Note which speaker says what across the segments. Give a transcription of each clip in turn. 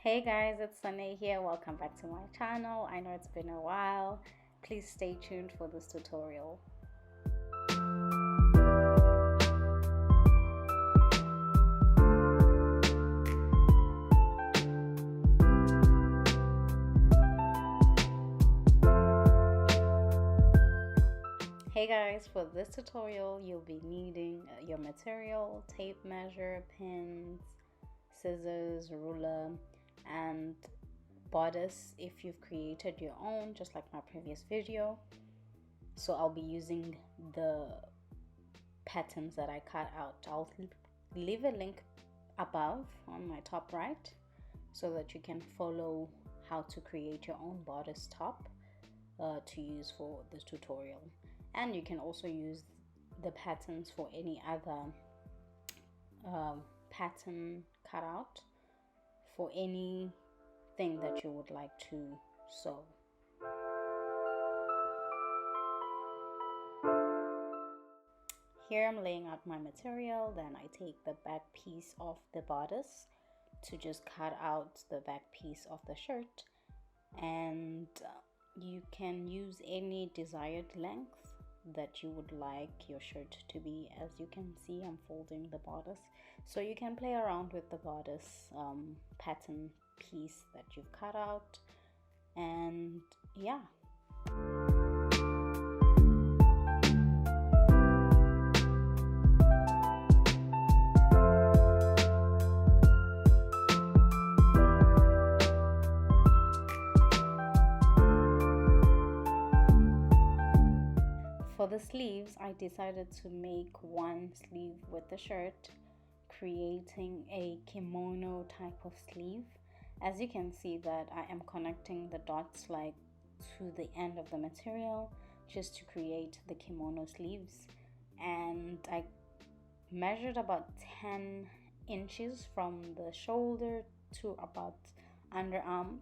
Speaker 1: Hey guys, it's Sunny here. Welcome back to my channel. I know it's been a while. Please stay tuned for this tutorial. Hey guys, for this tutorial you'll be needing your material, tape measure, pins, scissors, ruler, and bodice if you've created your own, just like my previous video. So I'll be using the patterns that I cut out. I'll leave a link above on my top right so that you can follow how to create your own bodice top to use for this tutorial. And you can also use the patterns for any other pattern cutout for anything that you would like to sew. Here I'm laying out my material, then I take the back piece of the bodice to just cut out the back piece of the shirt, and you can use any desired length that you would like your shirt to be. As you can see, I'm folding the bodice, so you can play around with the bodice pattern piece that you've cut out. And yeah, for the sleeves, I decided to make one sleeve with the shirt, creating a kimono type of sleeve. As you can see that I am connecting the dots like to the end of the material just to create the kimono sleeves. And I measured about 10 inches from the shoulder to about underarm.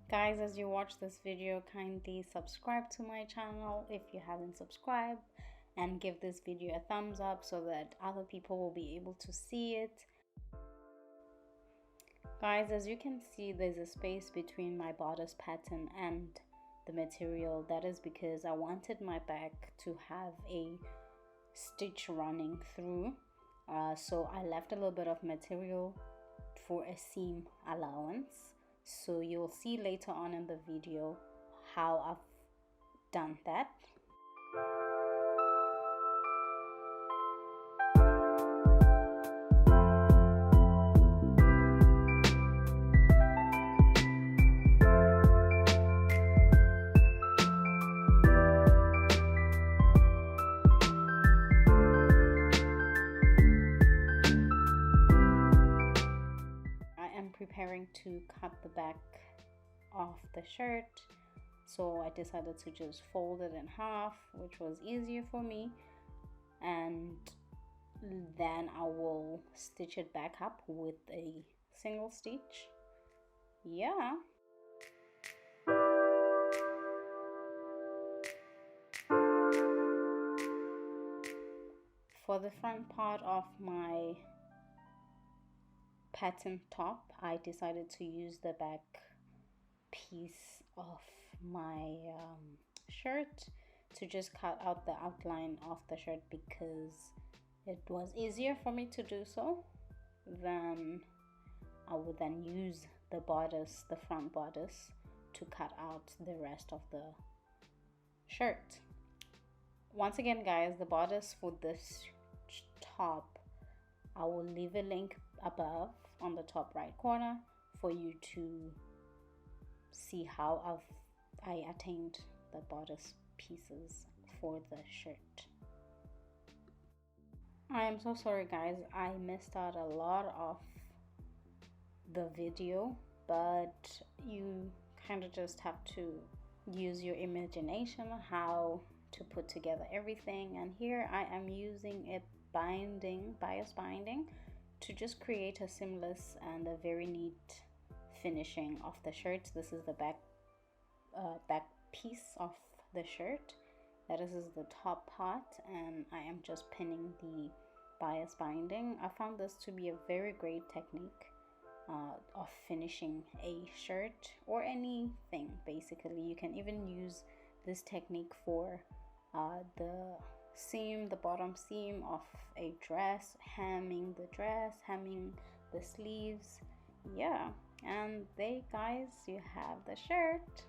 Speaker 1: Guys, as you watch this video, kindly subscribe to my channel if you haven't subscribed, and give this video a thumbs up so that other people will be able to see it. Guys, as you can see, there's a space between my bodice pattern and the material. That is because I wanted my back to have a stitch running through, so I left a little bit of material for a seam allowance. So you'll see later on in the video how I've done that. Preparing to cut the back of the shirt, so I decided to just fold it in half, which was easier for me, and then I will stitch it back up with a single stitch. Yeah. For the front part of my pattern top, I decided to use the back piece of my shirt to just cut out the outline of the shirt, because it was easier for me to do so. Then I would then use the bodice, the front bodice, to cut out the rest of the shirt. Once again, guys, the bodice for this top, I will leave a link above on the top right corner for you to see how I attained the bodice pieces for the shirt. I am so sorry guys, I missed out a lot of the video, but you kind of just have to use your imagination how to put together everything. And here I am using a bias binding to just create a seamless and a very neat finishing of the shirt. This is the back piece of the shirt. That is the top part, and I am just pinning the bias binding. I found this to be a very great technique of finishing a shirt or anything. Basically, you can even use this technique for the seam, the bottom seam of a dress, hemming the dress, hemming the sleeves. Yeah, and there, guys, you have the shirt.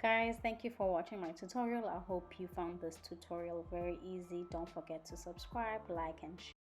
Speaker 1: Guys, thank you for watching my tutorial. I hope you found this tutorial very easy. Don't forget to subscribe, like, and share.